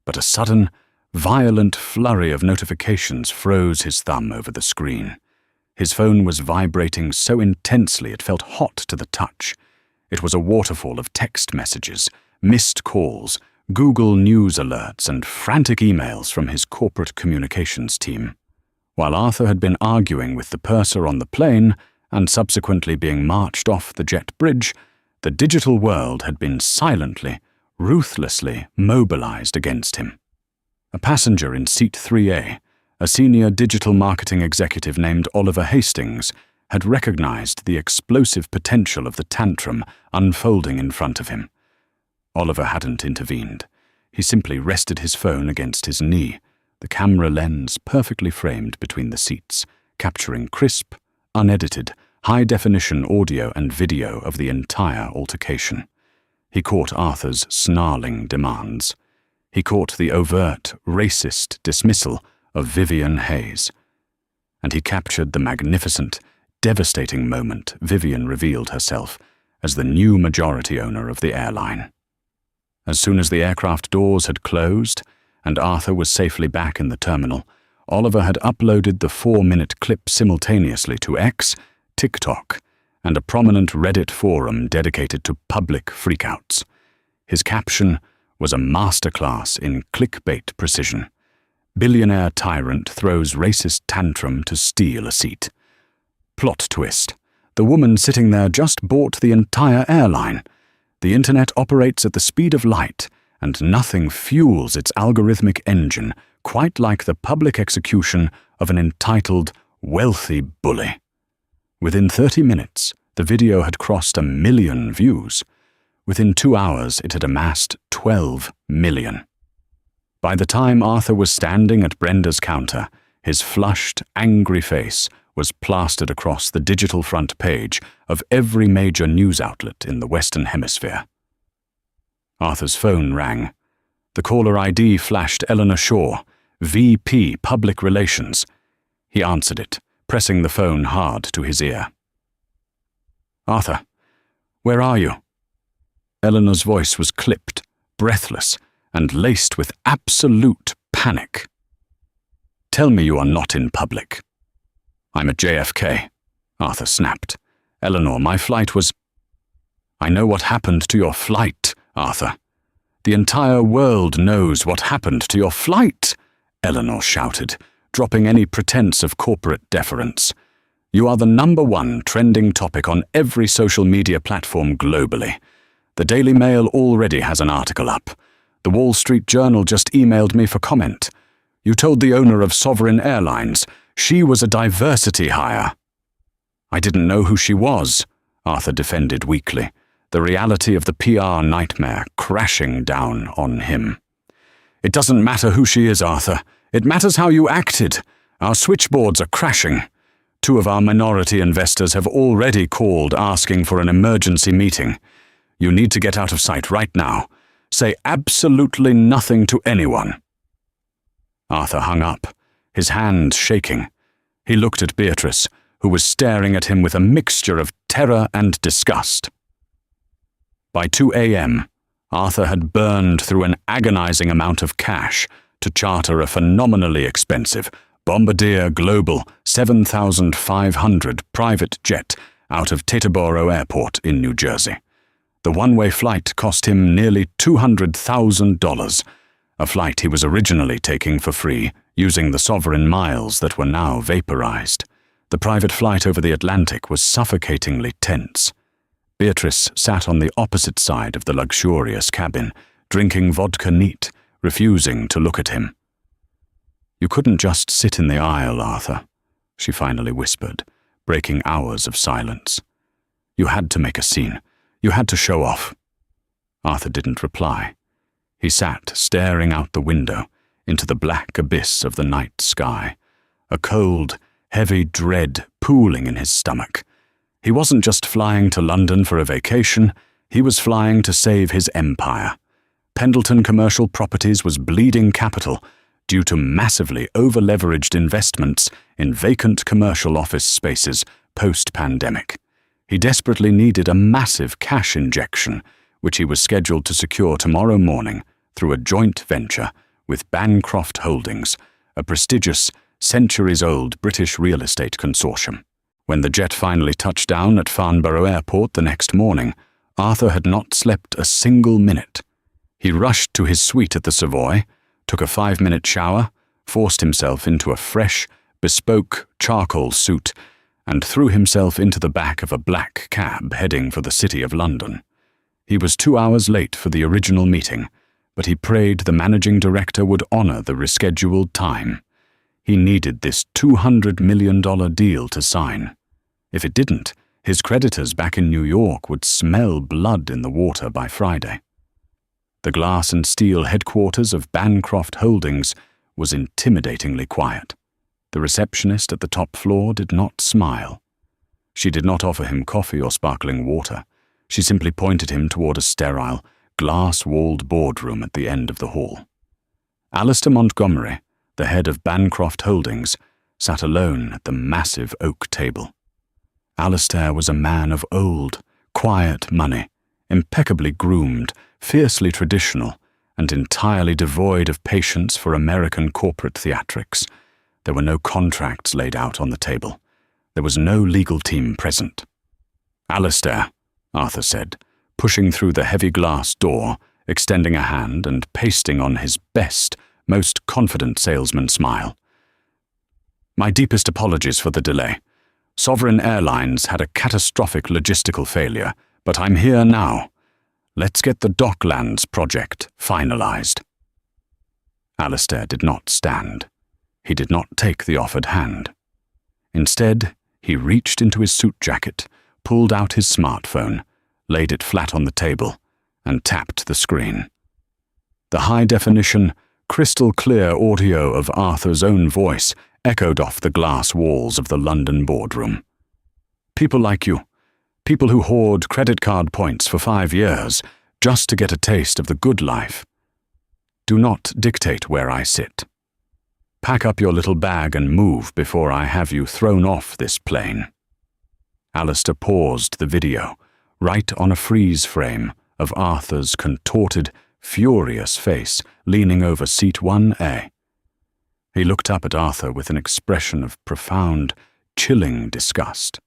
But a sudden, violent flurry of notifications froze his thumb over the screen. His phone was vibrating so intensely it felt hot to the touch. It was a waterfall of text messages, missed calls, Google News alerts, and frantic emails from his corporate communications team. While Arthur had been arguing with the purser on the plane and subsequently being marched off the jet bridge, the digital world had been silently, ruthlessly mobilized against him. A passenger in seat 3A, a senior digital marketing executive named Oliver Hastings, had recognized the explosive potential of the tantrum unfolding in front of him. Oliver hadn't intervened. He simply rested his phone against his knee, the camera lens perfectly framed between the seats, capturing crisp, unedited, high-definition audio and video of the entire altercation. He caught Arthur's snarling demands. He caught the overt, racist dismissal of Vivian Hayes. And he captured the magnificent, devastating moment Vivian revealed herself as the new majority owner of the airline. As soon as the aircraft doors had closed and Arthur was safely back in the terminal, Oliver had uploaded the 4-minute clip simultaneously to X, TikTok, and a prominent Reddit forum dedicated to public freakouts. His caption was a masterclass in clickbait precision. "Billionaire tyrant throws racist tantrum to steal a seat." Plot twist. The woman sitting there just bought the entire airline. The internet operates at the speed of light, and nothing fuels its algorithmic engine quite like the public execution of an entitled, wealthy bully. Within 30 minutes, the video had crossed 1 million views. Within 2 hours, it had amassed 12 million. By the time Arthur was standing at Brenda's counter, his flushed, angry face was plastered across the digital front page of every major news outlet in the Western Hemisphere. Arthur's phone rang. The caller ID flashed Eleanor Shaw, VP Public Relations. He answered it, pressing the phone hard to his ear. "Arthur, where are you?" Eleanor's voice was clipped, breathless, and laced with absolute panic. "Tell me you are not in public." "I'm at JFK," Arthur snapped. "Eleanor, my flight was—" "I know what happened to your flight, Arthur. The entire world knows what happened to your flight," Eleanor shouted, dropping any pretense of corporate deference. "You are the #1 trending topic on every social media platform globally. The Daily Mail already has an article up. The Wall Street Journal just emailed me for comment. You told the owner of Sovereign Airlines she was a diversity hire." "I didn't know who she was," Arthur defended weakly, the reality of the PR nightmare crashing down on him. "It doesn't matter who she is, Arthur. It matters how you acted. Our switchboards are crashing. 2 of our minority investors have already called asking for an emergency meeting. You need to get out of sight right now. Say absolutely nothing to anyone." Arthur hung up, his hands shaking. He looked at Beatrice, who was staring at him with a mixture of terror and disgust. By 2 a.m., Arthur had burned through an agonizing amount of cash to charter a phenomenally expensive, Bombardier Global 7500 private jet out of Teterboro Airport in New Jersey. The one-way flight cost him nearly $200,000, a flight he was originally taking for free, using the sovereign miles that were now vaporized. The private flight over the Atlantic was suffocatingly tense. Beatrice sat on the opposite side of the luxurious cabin, drinking vodka neat, refusing to look at him. "You couldn't just sit in the aisle, Arthur," she finally whispered, breaking hours of silence. "You had to make a scene. You had to show off." Arthur didn't reply. He sat staring out the window into the black abyss of the night sky, a cold, heavy dread pooling in his stomach. He wasn't just flying to London for a vacation, he was flying to save his empire. Pendleton Commercial Properties was bleeding capital due to massively over-leveraged investments in vacant commercial office spaces post-pandemic. He desperately needed a massive cash injection, which he was scheduled to secure tomorrow morning through a joint venture with Bancroft Holdings, a prestigious, centuries-old British real estate consortium. When the jet finally touched down at Farnborough Airport the next morning, Arthur had not slept a single minute. He rushed to his suite at the Savoy, took a 5-minute shower, forced himself into a fresh, bespoke charcoal suit, and threw himself into the back of a black cab heading for the City of London. He was 2 hours late for the original meeting, but he prayed the managing director would honor the rescheduled time. He needed this $200 million deal to sign. If it didn't, his creditors back in New York would smell blood in the water by Friday. The glass and steel headquarters of Bancroft Holdings was intimidatingly quiet. The receptionist at the top floor did not smile. She did not offer him coffee or sparkling water. She simply pointed him toward a sterile, glass-walled boardroom at the end of the hall. Alistair Montgomery, the head of Bancroft Holdings, sat alone at the massive oak table. Alistair was a man of old, quiet money, impeccably groomed, fiercely traditional, and entirely devoid of patience for American corporate theatrics. There were no contracts laid out on the table. There was no legal team present. "Alistair," Arthur said, pushing through the heavy glass door, extending a hand and pasting on his best, most confident salesman smile. "My deepest apologies for the delay. Sovereign Airlines had a catastrophic logistical failure, but I'm here now. Let's get the Docklands project finalized." Alistair did not stand. He did not take the offered hand. Instead, he reached into his suit jacket, pulled out his smartphone, laid it flat on the table, and tapped the screen. The high-definition, crystal-clear audio of Arthur's own voice echoed off the glass walls of the London boardroom. "People like you, people who hoard credit card points for 5 years just to get a taste of the good life. Do not dictate where I sit. Pack up your little bag and move before I have you thrown off this plane." Alistair paused the video, right on a freeze frame of Arthur's contorted, furious face leaning over seat 1A. He looked up at Arthur with an expression of profound, chilling disgust.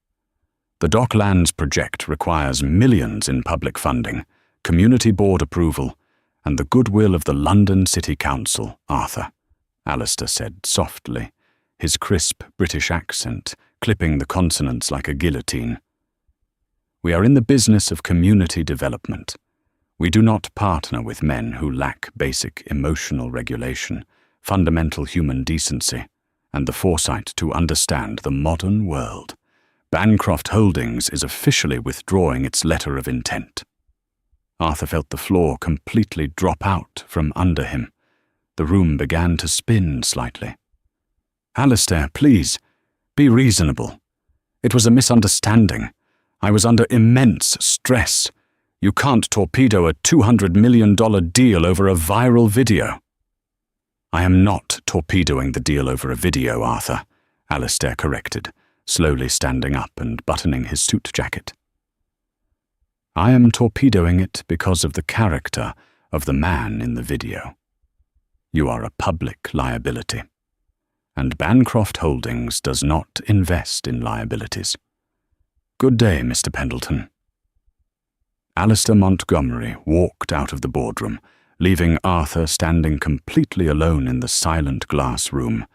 "The Docklands project requires millions in public funding, community board approval, and the goodwill of the London City Council, Arthur," Alistair said softly, his crisp British accent clipping the consonants like a guillotine. "We are in the business of community development. We do not partner with men who lack basic emotional regulation, fundamental human decency, and the foresight to understand the modern world. Bancroft Holdings is officially withdrawing its letter of intent." Arthur felt the floor completely drop out from under him. The room began to spin slightly. "Alistair, please, be reasonable. It was a misunderstanding. I was under immense stress. You can't torpedo a $200 million deal over a viral video." "I am not torpedoing the deal over a video, Arthur," Alistair corrected, slowly standing up and buttoning his suit jacket. "I am torpedoing it because of the character of the man in the video. You are a public liability." and Bancroft Holdings does not invest in liabilities. Good day, Mr. Pendleton. Alistair Montgomery walked out of the boardroom, leaving Arthur standing completely alone in the silent glass room,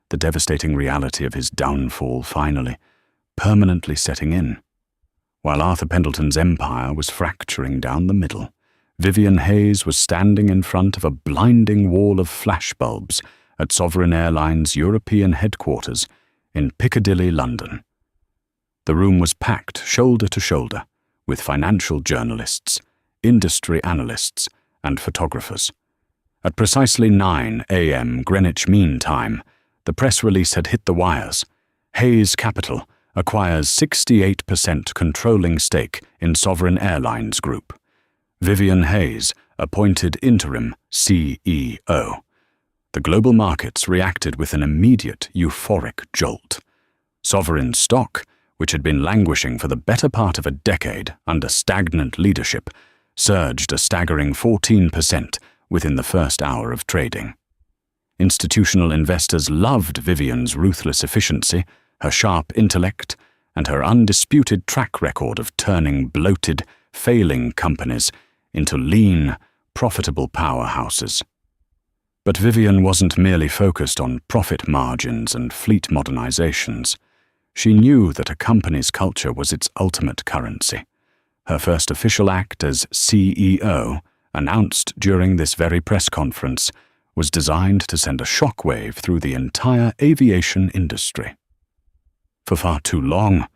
the devastating reality of his downfall finally, permanently setting in. While Arthur Pendleton's empire was fracturing down the middle, Vivian Hayes was standing in front of a blinding wall of flashbulbs at Sovereign Airlines' European headquarters in Piccadilly, London. The room was packed shoulder to shoulder with financial journalists, industry analysts, and photographers. At precisely 9 a.m. Greenwich Mean Time, the press release had hit the wires. Hayes Capital acquires 68% controlling stake in Sovereign Airlines Group. Vivian Hayes appointed interim CEO. The global markets reacted with an immediate euphoric jolt. Sovereign stock, which had been languishing for the better part of a decade under stagnant leadership, surged a staggering 14% within the first hour of trading. Institutional investors loved Vivian's ruthless efficiency, her sharp intellect, and her undisputed track record of turning bloated, failing companies into lean, profitable powerhouses. But Vivian wasn't merely focused on profit margins and fleet modernizations. She knew that a company's culture was its ultimate currency. Her first official act as CEO, announced during this very press conference, was designed to send a shockwave through the entire aviation industry. For far too long,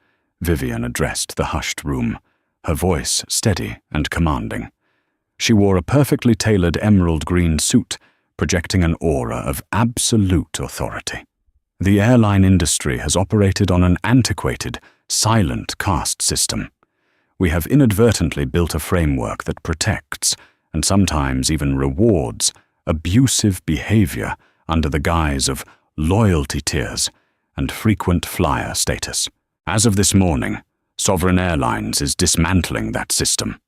Vivian addressed the hushed room, her voice steady and commanding. She wore a perfectly tailored emerald green suit, projecting an aura of absolute authority. The airline industry has operated on an antiquated, silent caste system. We have inadvertently built a framework that protects, and sometimes even rewards, abusive behavior under the guise of loyalty tiers and frequent flyer status. As of this morning, Sovereign Airlines is dismantling that system.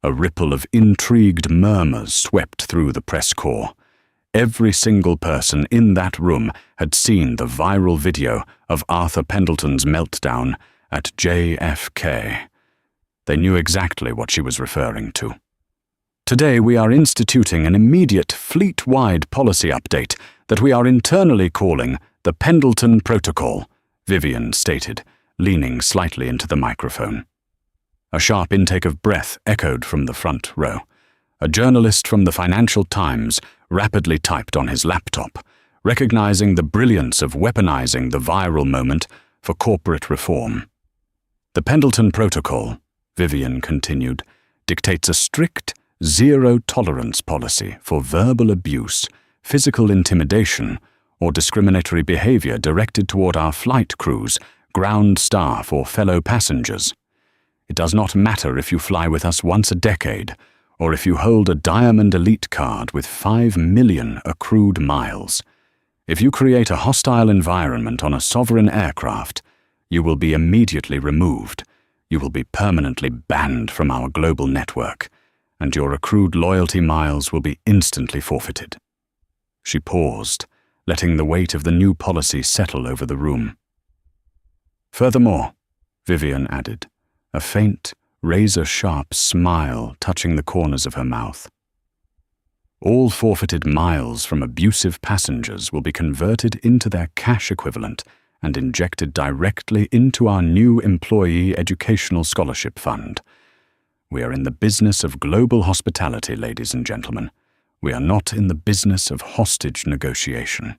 A ripple of intrigued murmurs swept through the press corps. Every single person in that room had seen the viral video of Arthur Pendleton's meltdown at JFK. They knew exactly what she was referring to. Today we are instituting an immediate fleet-wide policy update that we are internally calling the Pendleton Protocol, Vivian stated, leaning slightly into the microphone. A sharp intake of breath echoed from the front row. A journalist from the Financial Times rapidly typed on his laptop, recognizing the brilliance of weaponizing the viral moment for corporate reform. The Pendleton Protocol, Vivian continued, dictates a strict, zero-tolerance policy for verbal abuse, physical intimidation, or discriminatory behavior directed toward our flight crews, ground staff, or fellow passengers. It does not matter if you fly with us once a decade, or if you hold a Diamond Elite card with 5 million accrued miles. If you create a hostile environment on a sovereign aircraft, you will be immediately removed. You will be permanently banned from our global network, and your accrued loyalty miles will be instantly forfeited. She paused, letting the weight of the new policy settle over the room. Furthermore, Vivian added, a faint, razor-sharp smile touching the corners of her mouth. All forfeited miles from abusive passengers will be converted into their cash equivalent and injected directly into our new Employee Educational Scholarship Fund. We are in the business of global hospitality, ladies and gentlemen. We are not in the business of hostage negotiation.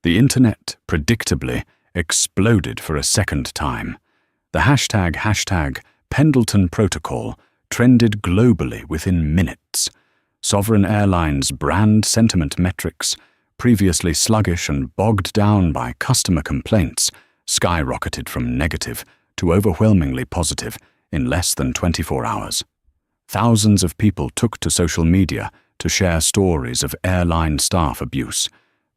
The internet, predictably, exploded for a second time. The hashtag Pendleton Protocol trended globally within minutes. Sovereign Airlines' brand sentiment metrics, previously sluggish and bogged down by customer complaints, skyrocketed from negative to overwhelmingly positive in less than 24 hours. Thousands of people took to social media to share stories of airline staff abuse,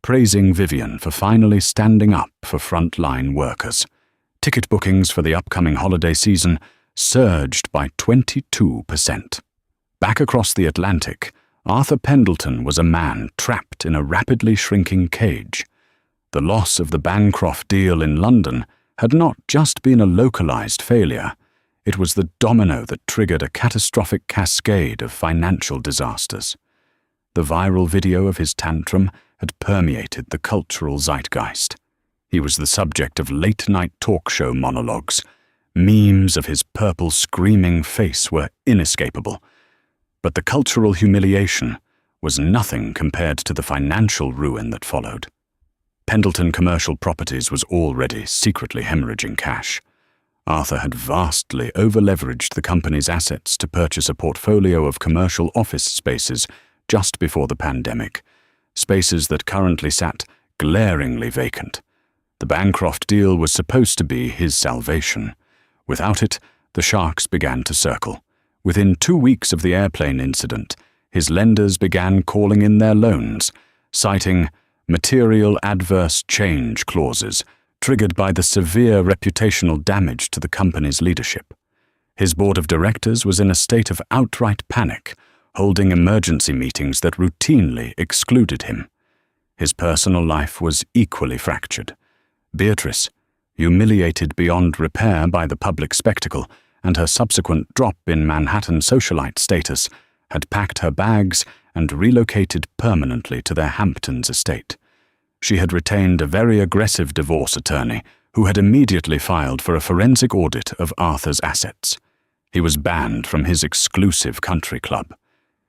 praising Vivian for finally standing up for frontline workers. Ticket bookings for the upcoming holiday season surged by 22%. Back across the Atlantic, Arthur Pendleton was a man trapped in a rapidly shrinking cage. The The loss of the Bancroft deal in London had not just been a localized failure, it was the domino that triggered a catastrophic cascade of financial disasters. The viral video of his tantrum had permeated the cultural zeitgeist. He was the subject of late-night talk show monologues. Memes of his purple screaming face were inescapable. But the cultural humiliation was nothing compared to the financial ruin that followed. Pendleton Commercial Properties was already secretly hemorrhaging cash. Arthur had vastly over-leveraged the company's assets to purchase a portfolio of commercial office spaces just before the pandemic, spaces that currently sat glaringly vacant. The Bancroft deal was supposed to be his salvation. Without it, the sharks began to circle. Within 2 weeks of the airplane incident, his lenders began calling in their loans, citing material adverse change clauses triggered by the severe reputational damage to the company's leadership. His board of directors was in a state of outright panic, holding emergency meetings that routinely excluded him. His personal life was equally fractured. Beatrice, humiliated beyond repair by the public spectacle and her subsequent drop in Manhattan socialite status, had packed her bags and relocated permanently to their Hamptons estate. She had retained a very aggressive divorce attorney who had immediately filed for a forensic audit of Arthur's assets. He was banned from his exclusive country club.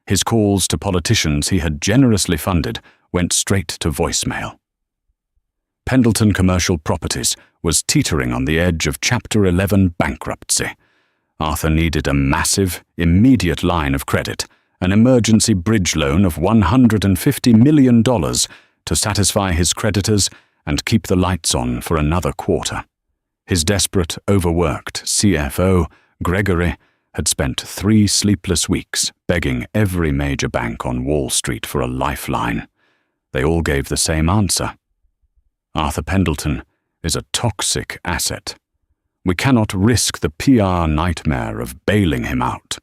His calls to politicians he had generously funded went straight to voicemail. Pendleton Commercial Properties was teetering on the edge of Chapter 11 bankruptcy. Arthur needed a massive, immediate line of credit, an emergency bridge loan of $150 million to satisfy his creditors and keep the lights on for another quarter. His desperate, overworked CFO, Gregory, had spent 3 sleepless weeks begging every major bank on Wall Street for a lifeline. They all gave the same answer. Arthur Pendleton is a toxic asset. We cannot risk the PR nightmare of bailing him out.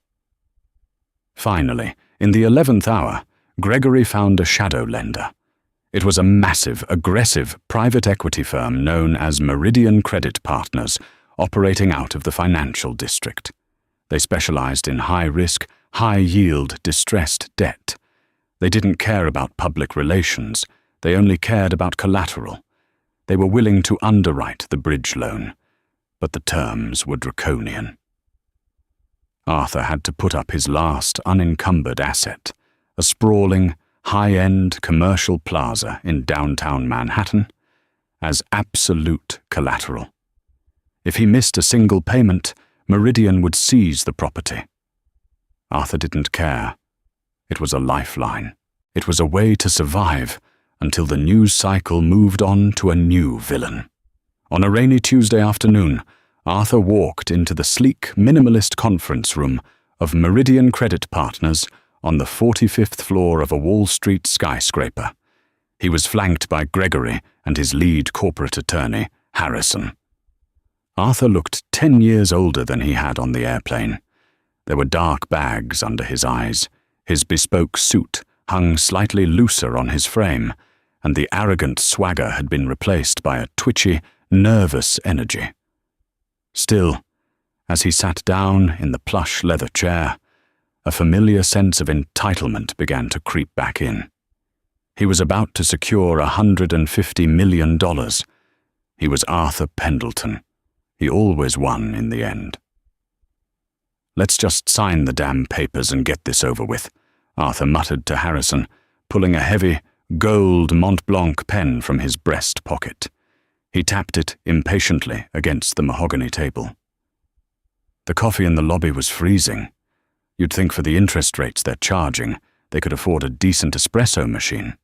Finally, in the 11th hour, Gregory found a shadow lender. It was a massive, aggressive private equity firm known as Meridian Credit Partners, operating out of the financial district. They specialized in high-risk, high-yield, distressed debt. They didn't care about public relations. They only cared about collateral. They were willing to underwrite the bridge loan, but the terms were draconian. Arthur had to put up his last unencumbered asset, a sprawling, high-end commercial plaza in downtown Manhattan, as absolute collateral. If he missed a single payment, Meridian would seize the property. Arthur didn't care. It was a lifeline. It was a way to survive until the news cycle moved on to a new villain. On a rainy Tuesday afternoon, Arthur walked into the sleek, minimalist conference room of Meridian Credit Partners on the 45th floor of a Wall Street skyscraper. He was flanked by Gregory and his lead corporate attorney, Harrison. Arthur looked 10 years older than he had on the airplane. There were dark bags under his eyes. His bespoke suit hung slightly looser on his frame, and the arrogant swagger had been replaced by a twitchy, nervous energy. Still, as he sat down in the plush leather chair, a familiar sense of entitlement began to creep back in. He was about to secure $150 million. He was Arthur Pendleton. He always won in the end. "Let's just sign the damn papers and get this over with," Arthur muttered to Harrison, pulling a heavy, gold Mont Blanc pen from his breast pocket. He tapped it impatiently against the mahogany table. The coffee in the lobby was freezing. You'd think for the interest rates they're charging, they could afford a decent espresso machine.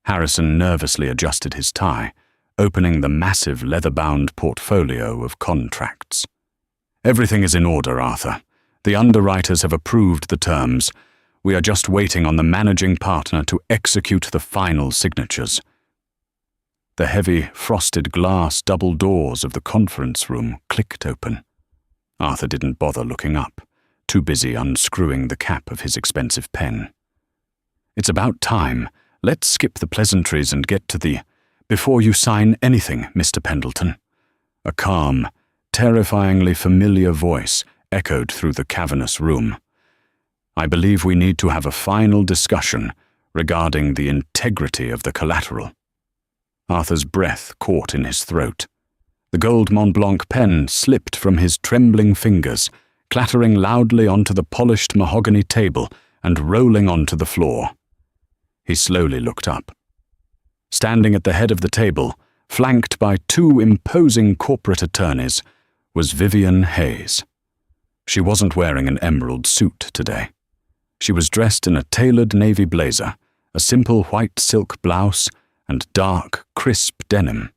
Harrison nervously adjusted his tie, opening the massive leather-bound portfolio of contracts. "Everything is in order, Arthur. The underwriters have approved the terms. We are just waiting on the managing partner to execute the final signatures." The heavy, frosted glass double doors of the conference room clicked open. Arthur didn't bother looking up, too busy unscrewing the cap of his expensive pen. "It's about time. Let's skip the pleasantries and get to the Before you sign anything, Mr. Pendleton." A calm, terrifyingly familiar voice echoed through the cavernous room. "I believe we need to have a final discussion regarding the integrity of the collateral." Arthur's breath caught in his throat. The gold Mont Blanc pen slipped from his trembling fingers, clattering loudly onto the polished mahogany table and rolling onto the floor. He slowly looked up. Standing at the head of the table, flanked by two imposing corporate attorneys, was Vivian Hayes. She wasn't wearing an emerald suit today. She was dressed in a tailored navy blazer, a simple white silk blouse, and dark, crisp denim.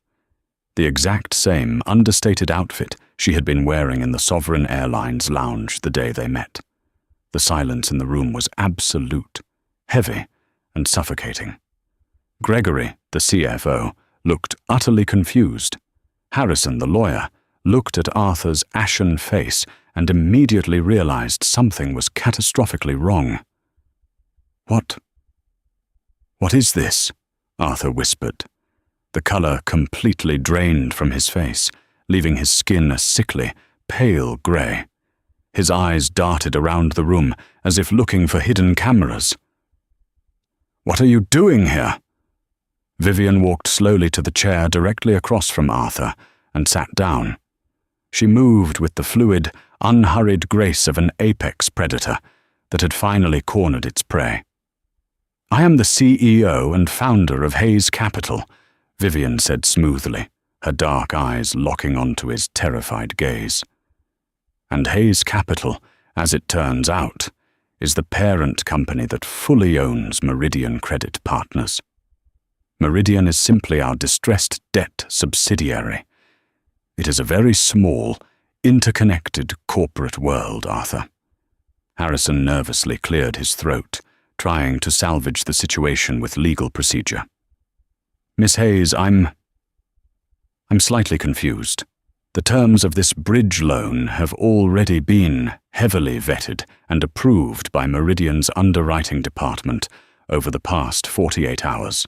The exact same understated outfit she had been wearing in the Sovereign Airlines lounge the day they met. The silence in the room was absolute, heavy, and suffocating. Gregory, the CFO, looked utterly confused. Harrison, the lawyer, looked at Arthur's ashen face and immediately realized something was catastrophically wrong. What is this?" Arthur whispered. The color completely drained from his face, leaving his skin a sickly, pale gray. His eyes darted around the room as if looking for hidden cameras. "What are you doing here?" Vivian walked slowly to the chair directly across from Arthur and sat down. She moved with the fluid, unhurried grace of an apex predator that had finally cornered its prey. "I am the CEO and founder of Hayes Capital," Vivian said smoothly, her dark eyes locking onto his terrified gaze. "And Hayes Capital, as it turns out, is the parent company that fully owns Meridian Credit Partners. Meridian is simply our distressed debt subsidiary. It is a very small, interconnected corporate world, Arthur." Harrison nervously cleared his throat, trying to salvage the situation with legal procedure. "Miss Hayes, I'm slightly confused. The terms of this bridge loan have already been heavily vetted and approved by Meridian's underwriting department over the past 48 hours.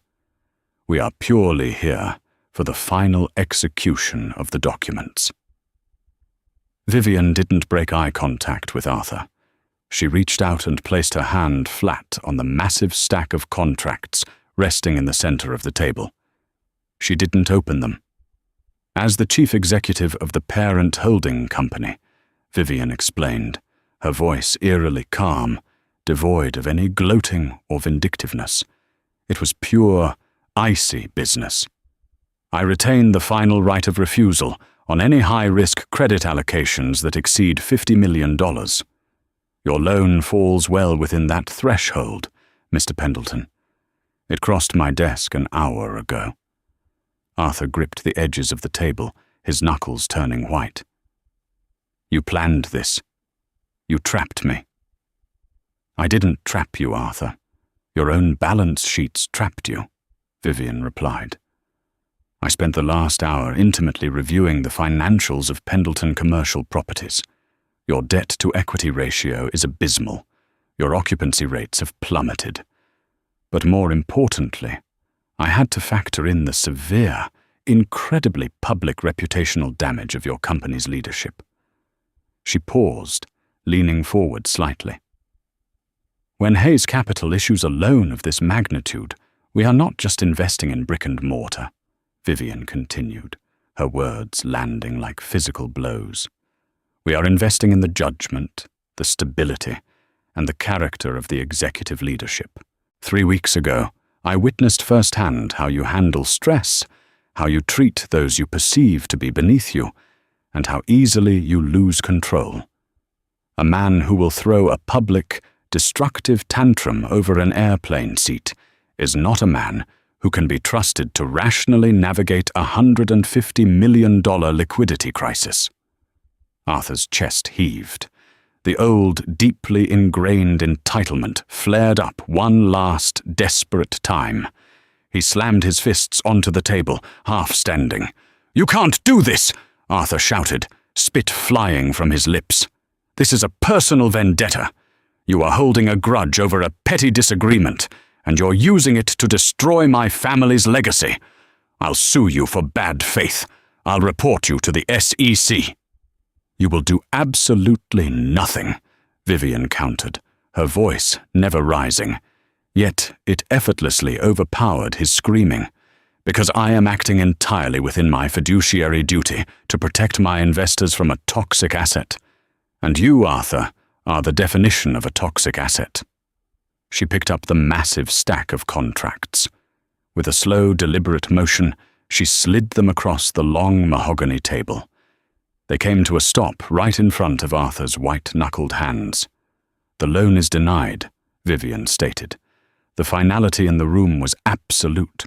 We are purely here for the final execution of the documents." Vivian didn't break eye contact with Arthur. She reached out and placed her hand flat on the massive stack of contracts resting in the center of the table. She didn't open them. As the chief executive of the parent holding company, Vivian explained, her voice eerily calm, devoid of any gloating or vindictiveness. It was pure, icy business. "I retain the final right of refusal on any high-risk credit allocations that exceed $50 million. Your loan falls well within that threshold, Mr. Pendleton. It crossed my desk an hour ago." Arthur gripped the edges of the table, his knuckles turning white. "You planned this. You trapped me." "I didn't trap you, Arthur. Your own balance sheets trapped you," Vivian replied. "I spent the last hour intimately reviewing the financials of Pendleton Commercial Properties. Your debt-to-equity ratio is abysmal. Your occupancy rates have plummeted. But more importantly, I had to factor in the severe, incredibly public reputational damage of your company's leadership." She paused, leaning forward slightly. "When Hayes Capital issues a loan of this magnitude, we are not just investing in brick and mortar," Vivian continued, her words landing like physical blows. "We are investing in the judgment, the stability, and the character of the executive leadership. 3 weeks ago, I witnessed firsthand how you handle stress, how you treat those you perceive to be beneath you, and how easily you lose control. A man who will throw a public, destructive tantrum over an airplane seat is not a man who can be trusted to rationally navigate a $150 million liquidity crisis." Arthur's chest heaved. The old, deeply ingrained entitlement flared up one last, desperate time. He slammed his fists onto the table, half standing. "You can't do this!" Arthur shouted, spit flying from his lips. "This is a personal vendetta. You are holding a grudge over a petty disagreement, and you're using it to destroy my family's legacy. I'll sue you for bad faith. I'll report you to the SEC. You will do absolutely nothing, Vivian countered, her voice never rising. Yet it effortlessly overpowered his screaming, because I am acting entirely within my fiduciary duty to protect my investors from a toxic asset. And you, Arthur, are the definition of a toxic asset. She picked up the massive stack of contracts. With a slow, deliberate motion, she slid them across the long mahogany table. They came to a stop right in front of Arthur's white-knuckled hands. The loan is denied, Vivian stated. The finality in the room was absolute.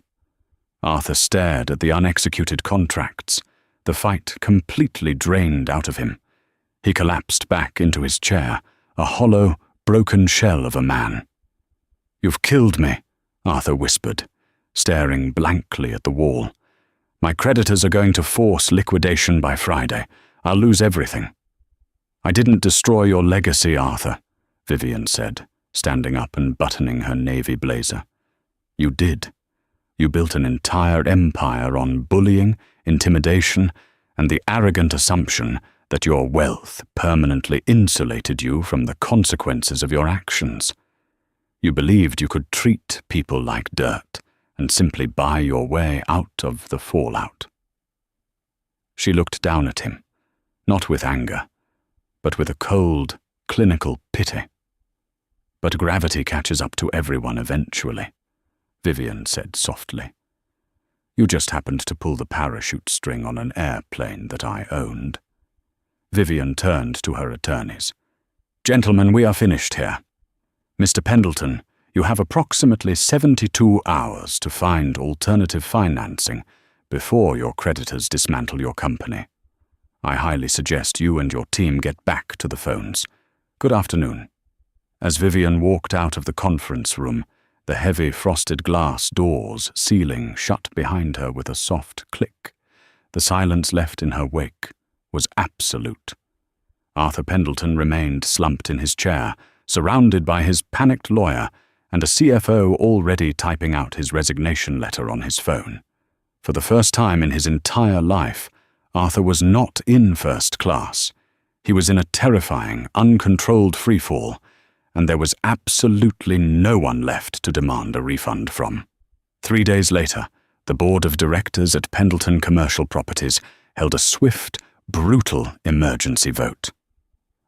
Arthur stared at the unexecuted contracts, the fight completely drained out of him. He collapsed back into his chair, a hollow, broken shell of a man. "You've killed me," Arthur whispered, staring blankly at the wall. "My creditors are going to force liquidation by Friday. I'll lose everything." "I didn't destroy your legacy, Arthur," Vivian said, standing up and buttoning her navy blazer. "You did. You built an entire empire on bullying, intimidation, and the arrogant assumption that your wealth permanently insulated you from the consequences of your actions. You believed you could treat people like dirt and simply buy your way out of the fallout." She looked down at him, not with anger, but with a cold, clinical pity. "But gravity catches up to everyone eventually," Vivian said softly. "You just happened to pull the parachute string on an airplane that I owned." Vivian turned to her attorneys. "Gentlemen, we are finished here. Mr. Pendleton, you have approximately 72 hours to find alternative financing before your creditors dismantle your company. I highly suggest you and your team get back to the phones. Good afternoon." As Vivian walked out of the conference room, the heavy frosted glass doors sealing shut behind her with a soft click. The silence left in her wake was absolute. Arthur Pendleton remained slumped in his chair, surrounded by his panicked lawyer and a CFO already typing out his resignation letter on his phone. For the first time in his entire life, Arthur was not in first class. He was in a terrifying, uncontrolled freefall, and there was absolutely no one left to demand a refund from. 3 days later, the board of directors at Pendleton Commercial Properties held a swift, brutal emergency vote.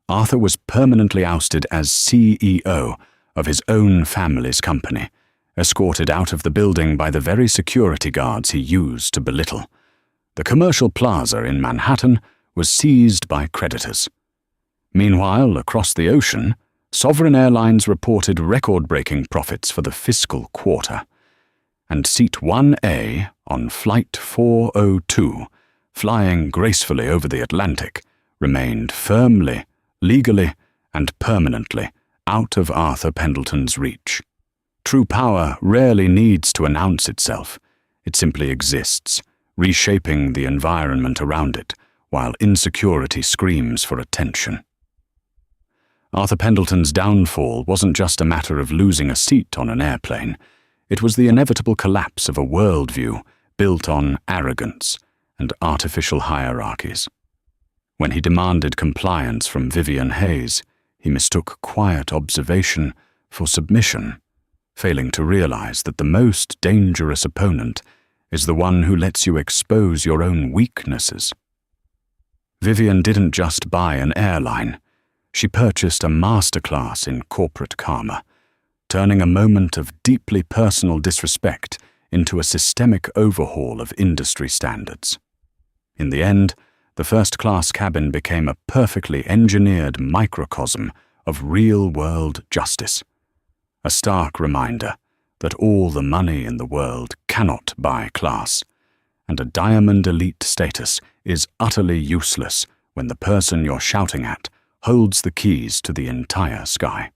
Arthur was permanently ousted as CEO of his own family's company, escorted out of the building by the very security guards he used to belittle. The commercial plaza in Manhattan was seized by creditors. Meanwhile, across the ocean, Sovereign Airlines reported record-breaking profits for the fiscal quarter, and Seat 1A on Flight 402, flying gracefully over the Atlantic, remained firmly, legally, and permanently out of Arthur Pendleton's reach. True power rarely needs to announce itself. It simply exists, reshaping the environment around it, while insecurity screams for attention. Arthur Pendleton's downfall wasn't just a matter of losing a seat on an airplane. It was the inevitable collapse of a worldview built on arrogance and artificial hierarchies. When he demanded compliance from Vivian Hayes, he mistook quiet observation for submission, failing to realize that the most dangerous opponent is the one who lets you expose your own weaknesses. Vivian didn't just buy an airline. She purchased a masterclass in corporate karma, turning a moment of deeply personal disrespect into a systemic overhaul of industry standards. In the end, the first-class cabin became a perfectly engineered microcosm of real-world justice, a stark reminder that all the money in the world cannot buy class, and a diamond elite status is utterly useless when the person you're shouting at holds the keys to the entire sky.